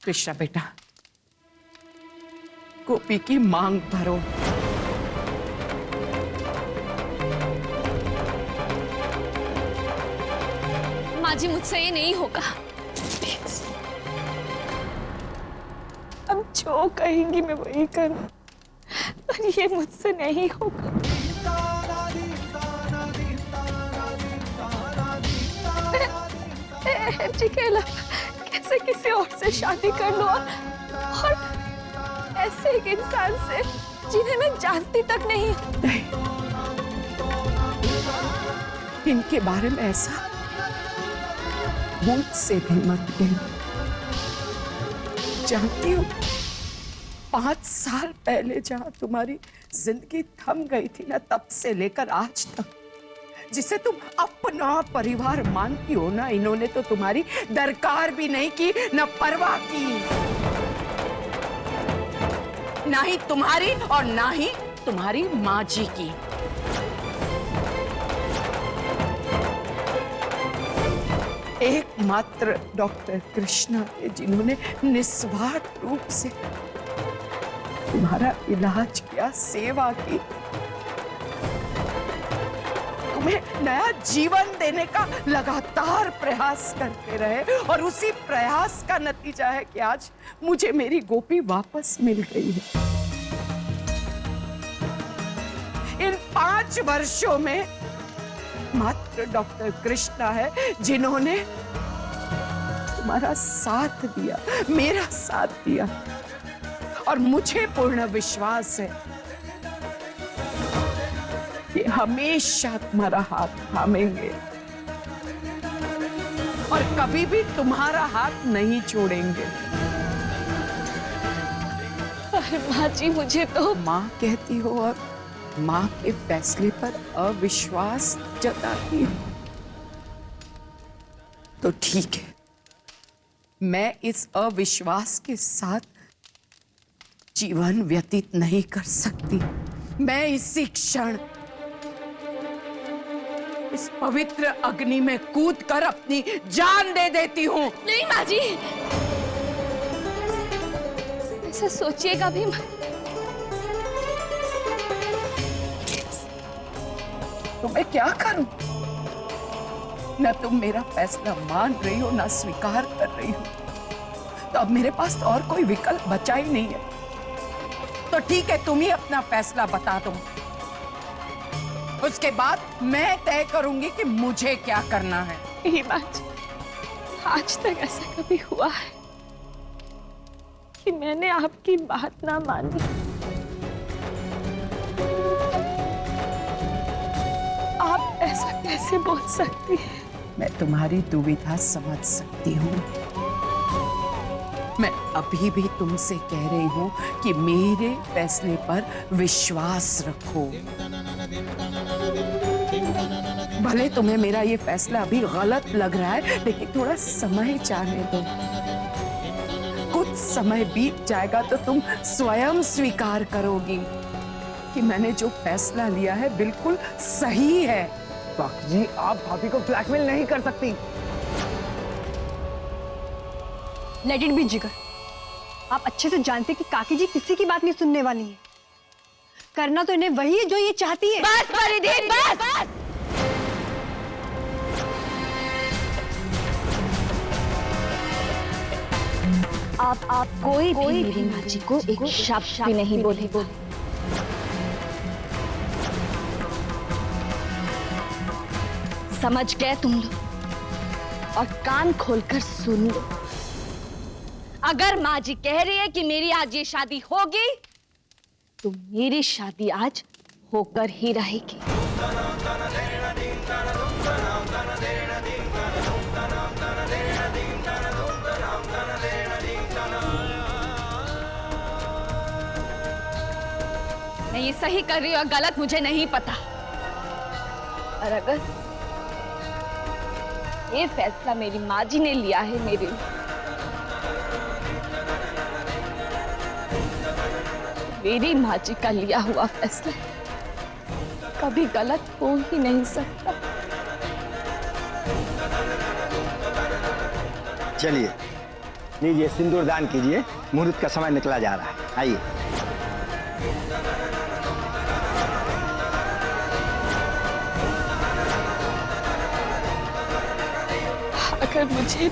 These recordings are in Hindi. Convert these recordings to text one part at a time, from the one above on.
कृष्णा बेटा, गोपी की मांग भरो। माँ जी, मुझसे ये नहीं होगा। अब जो कहेंगी मैं वही करूं, पर ये मुझसे नहीं होगा। जी के अलावा कैसे किसी और से शादी कर लूं, और ऐसे एक इंसान से जिन्हें मैं जानती तक नहीं। इनके बारे में ऐसा मुझसे भी मत कहना। जानती हो, 5 साल पहले जहां तुम्हारी जिंदगी थम गई थी ना, तब से लेकर आज तक, जिसे तुम अपना परिवार मानती हो ना, इन्होंने तो तुम्हारी दरकार भी नहीं की, न परवाह की। ना ही तुम्हारी और ना ही तुम्हारी माँ जी की। एकमात्र डॉक्टर कृष्णा थे जिन्होंने निस्वार्थ रूप से तुम्हारा इलाज किया, सेवा की, तुम्हें नया जीवन देने का लगातार प्रयास करते रहे, और उसी प्रयास का नतीजा है कि आज मुझे मेरी गोपी वापस मिल गई है। इन 5 वर्षों में मात्र डॉक्टर कृष्णा है जिन्होंने तुम्हारा साथ दिया, मेरा साथ दिया, और मुझे पूर्ण विश्वास है कि हमेशा तुम्हारा हाथ थामेंगे और कभी भी तुम्हारा हाथ नहीं छोड़ेंगे। अरे माँ जी, मुझे तो माँ कहती हो और माँ के फैसले पर अविश्वास जताती है, तो ठीक है, मैं इस अविश्वास के साथ जीवन व्यतीत नहीं कर सकती। मैं इसी क्षण इस पवित्र अग्नि में कूदकर अपनी जान दे देती हूँ। नहीं माँ जी, ऐसा सोचिएगा भी मत। तो मैं क्या करूं? न तुम मेरा फैसला मान रही हो, न स्वीकार कर रही हो, तो अब मेरे पास तो और कोई विकल्प बचा ही नहीं है। तो ठीक है, तुम ही अपना फैसला बता दो, उसके बाद मैं तय करूंगी कि मुझे क्या करना है। नहीं माँ जी, आज तक ऐसा कभी हुआ है कि मैंने आपकी बात ना मानी। आप ऐसा कैसे बोल सकती हैं? मैं तुम्हारी दुविधा समझ सकती हूँ। मैं अभी भी तुमसे कह रही हूँ कि मेरे फैसले पर विश्वास रखो। भले तुम्हें मेरा ये फैसला अभी गलत लग रहा है, लेकिन थोड़ा समय चाहने दो। कुछ समय बीत जाएगा तो तुम स्वयं स्वीकार करोगी कि मैंने जो फैसला लिया है बिल्कुल सही है। काकी जी, आप भाभी को ब्लैकमेल नहीं कर सकती। लेट इट बी जिगर। आप अच्छे से जानते कि काकी जी किसी की बात नहीं सुनने वाली है। करना तो इन्हें वही है जो ये चाहती है। बस परिधि, बस। आप कोई भी मेरी माँ जी को एक शब्द भी नहीं बोले। समझ गए तुम लोग, और कान खोलकर सुन लो। अगर माँ जी कह रही है कि मेरी आज ये शादी होगी, तो मेरी शादी आज होकर ही रहेगी। मैं ये सही कर रही हूँ या गलत मुझे नहीं पता, और अगर ये फैसला मेरी माँ जी ने लिया है मेरे लिए, मेरी माँ जी का लिया हुआ फैसला कभी गलत हो ही नहीं सकता। चलिए, लीजिए सिंदूर दान कीजिए, मुहूर्त का समय निकला जा रहा है। आइए। अगर मुझे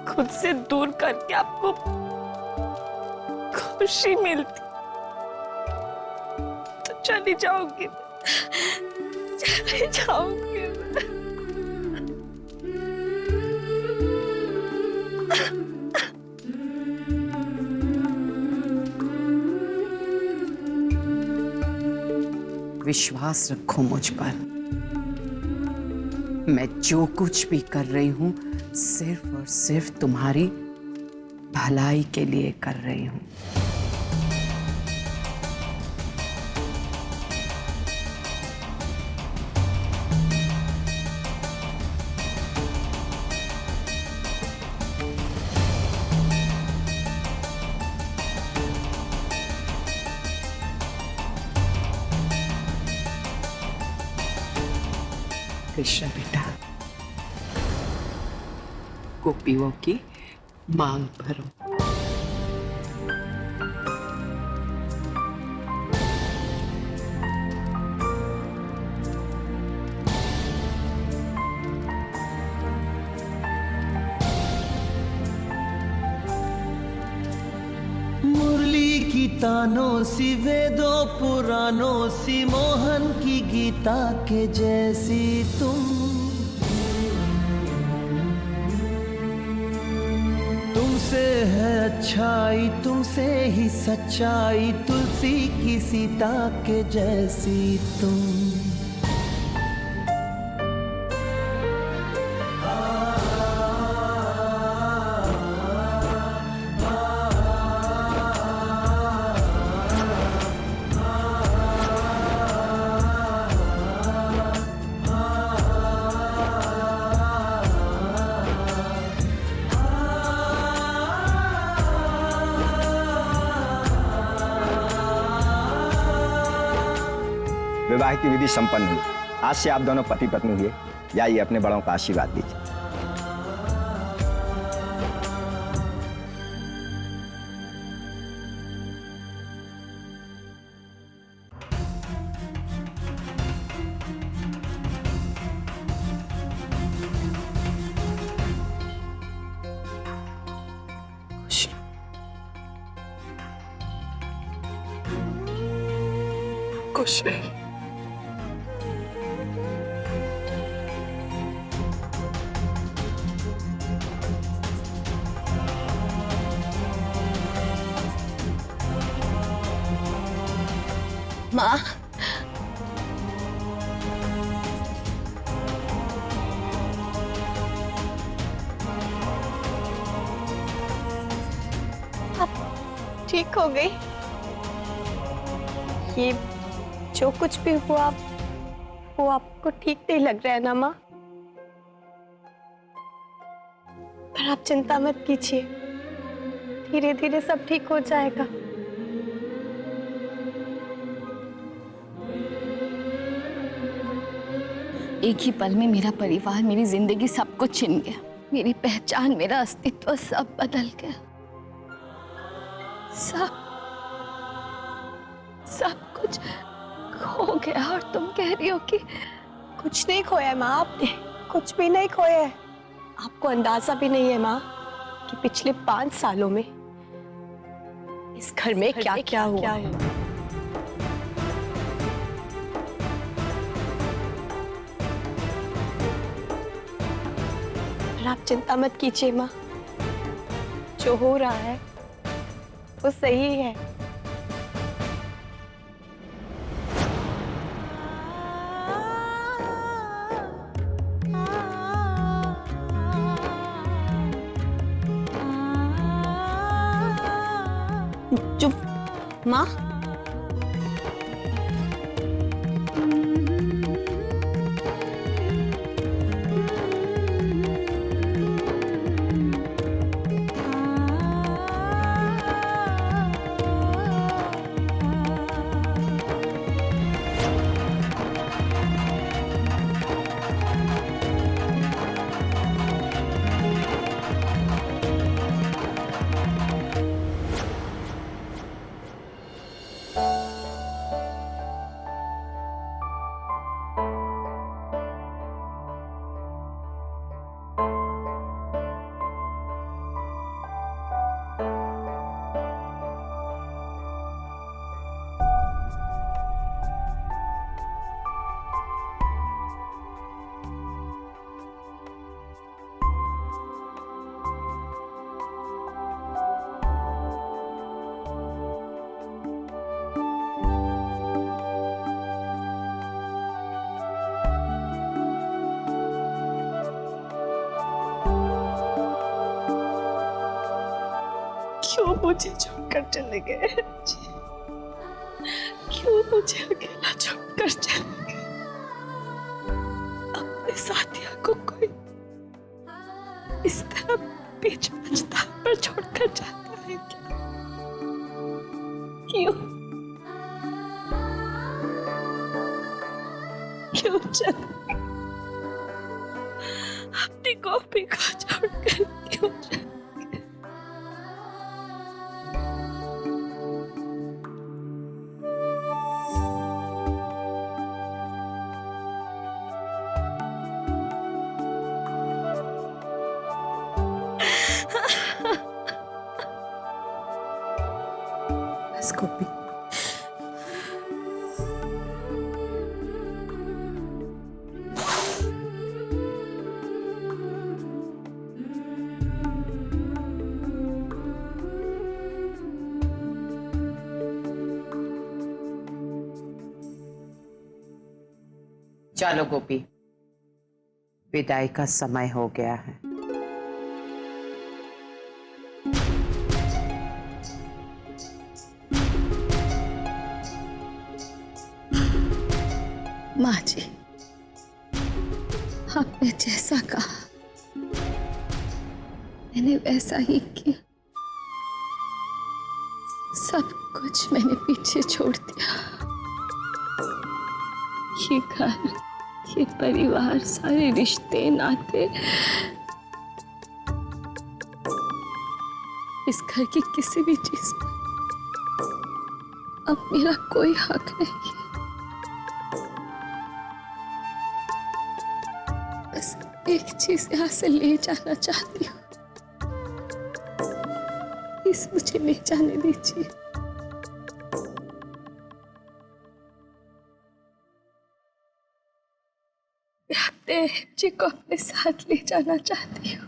खुद से दूर करके आपको खुशी मिलती तो चली जाऊंगी, चली जाऊंगी मैं। विश्वास रखो मुझ पर। मैं जो कुछ भी कर रही हूं सिर्फ और सिर्फ तुम्हारी भलाई के लिए कर रही हूं। कृष्ण बेटा, गोपियों की मांग भरो। मुरली की तानों सी, वेदों पुराणों सी, मोहन की गीता के जैसी तुमसे है अच्छाई, तुमसे ही सच्चाई, तुलसी की सीता के जैसी तुम। विवाह की विधि संपन्न हुई। आज से आप दोनों पति पत्नी हुए। जाइए अपने बड़ों का आशीर्वाद दीजिए। खुश रहे। माँ, आप ठीक हो गई? ये जो कुछ भी हुआ वो आपको ठीक नहीं लग रहा है ना माँ? पर आप चिंता मत कीजिए, धीरे धीरे सब ठीक हो जाएगा। एक ही पल में मेरा परिवार, मेरी जिंदगी सब कुछ छिन गया। मेरी पहचान, मेरा अस्तित्व सब बदल गया। सब कुछ खो गया और तुम कह रही हो कि कुछ नहीं खोया है माँ, आपने कुछ भी नहीं खोया है। आपको अंदाजा भी नहीं है माँ कि पिछले 5 सालों में इस घर में क्या क्या हुआ है। पर आप चिंता मत कीजिए माँ, जो हो रहा है वो सही है। चुप माँ, मुझे छोड़कर चले गए जी? क्यों मुझे अकेला छोड़कर चले गए? अपने साथियों को कोई इस तरह बीच मंझधार पर छोड़कर जाता है क्या? क्यों क्यों चले गए? अपनी गोपी को छोड़कर क्यों चले गए? बस गोपी, चलो गोपी, विदाई का समय हो गया है। माँ जी, आपने जैसा कहा मैंने वैसा ही किया। सब कुछ मैंने पीछे छोड़ दिया। ये घर, ये परिवार, सारे रिश्ते नाते, इस घर की किसी भी चीज पर अब मेरा कोई हक नहीं है। बस एक चीज यहाँ से ले जाना चाहती हूँ, प्लीज मुझे ले जाने दीजिए। मैं अपने जी को अपने साथ ले जाना चाहती हूँ।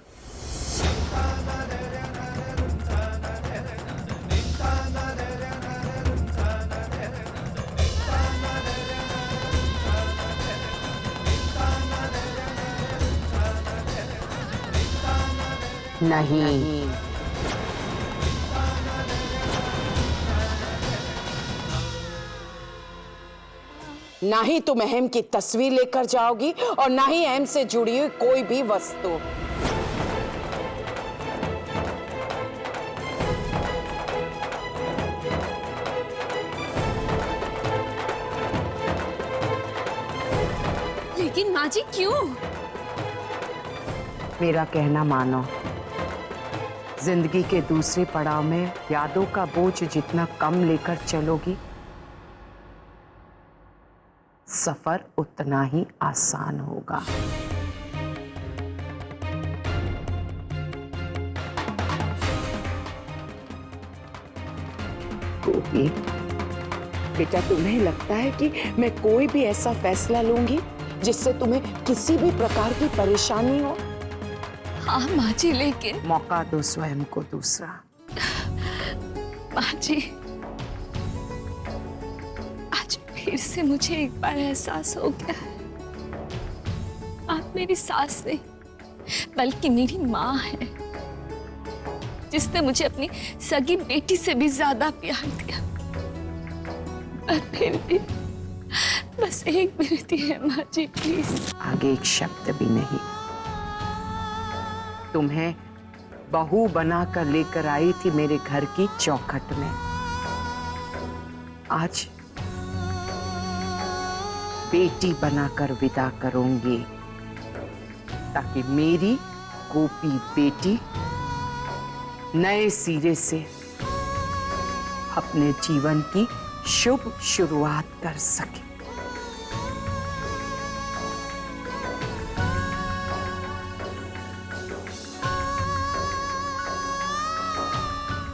नहीं, ना ही तुम अहम की तस्वीर लेकर जाओगी और ना ही अहम से जुड़ी हुई कोई भी वस्तु। लेकिन माँ जी क्यों? मेरा कहना मानो, जिंदगी के दूसरे पड़ाव में यादों का बोझ जितना कम लेकर चलोगी, सफर उतना ही आसान होगा। गोपी, बेटा, तुम्हें लगता है कि मैं कोई भी ऐसा फैसला लूंगी जिससे तुम्हें किसी भी प्रकार की परेशानी हो? हाँ माँ जी, लेकिन मौका दो स्वयं को दूसरा। माँ जी, आज फिर से मुझे एक बार एहसास हो गया है, आप मेरी सास नहीं बल्कि मेरी माँ है, जिसने मुझे अपनी सगी बेटी से भी ज्यादा प्यार दिया। पर फिर भी बस एक विनती है माँ जी, प्लीज। आगे एक शब्द भी नहीं। तुम्हें बहू बनाकर लेकर आई थी मेरे घर की चौखट में, आज बेटी बनाकर विदा करूंगी, ताकि मेरी गोपी बेटी नए सिरे से अपने जीवन की शुभ शुरुआत कर सके।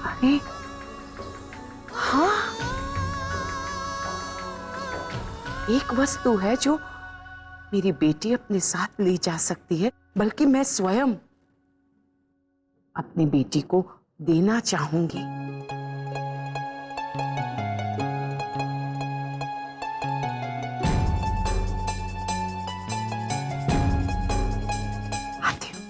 अरे हाँ, एक वस्तु है जो मेरी बेटी अपने साथ ले जा सकती है, बल्कि मैं स्वयं अपनी बेटी को देना चाहूंगी। आती हूँ।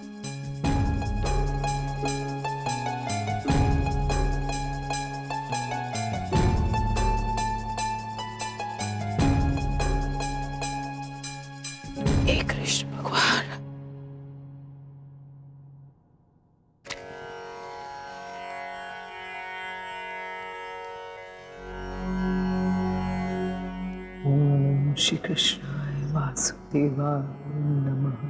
श्री कृष्णाय वासुदेवाय नमः।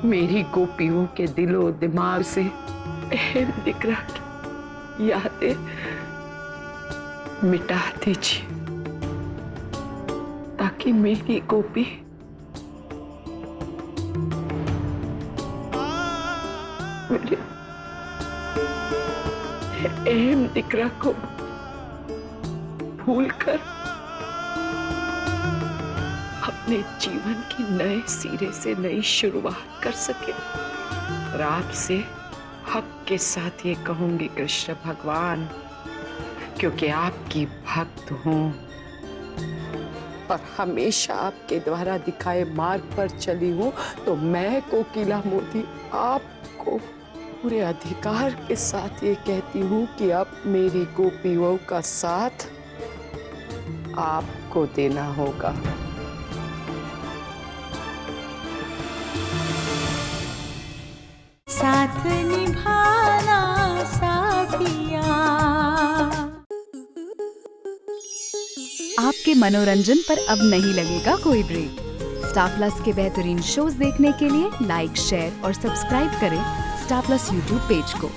मेरी गोपियों के दिलो दिमाग से अहम दिकरा की यादें मिटा दीजिए, ताकि मेरी गोपी मेरे अहम दिकरा को भूलकर अपने जीवन की नए सिरे से नई शुरुआत कर सके। और आपसे हक के साथ ये कहूंगी कृष्ण भगवान, क्योंकि आपकी भक्त हूं और हमेशा आपके द्वारा दिखाए मार्ग पर चली हूं, तो मैं कोकिला मोदी आपको पूरे अधिकार के साथ ये कहती हूं कि अब मेरी गोपियों का साथ आपको देना होगा। साथ निभाना साथिया। आपके मनोरंजन पर अब नहीं लगेगा कोई ब्रेक। स्टार प्लस के बेहतरीन शोज देखने के लिए लाइक, शेयर और सब्सक्राइब करें स्टार प्लस यूट्यूब पेज को।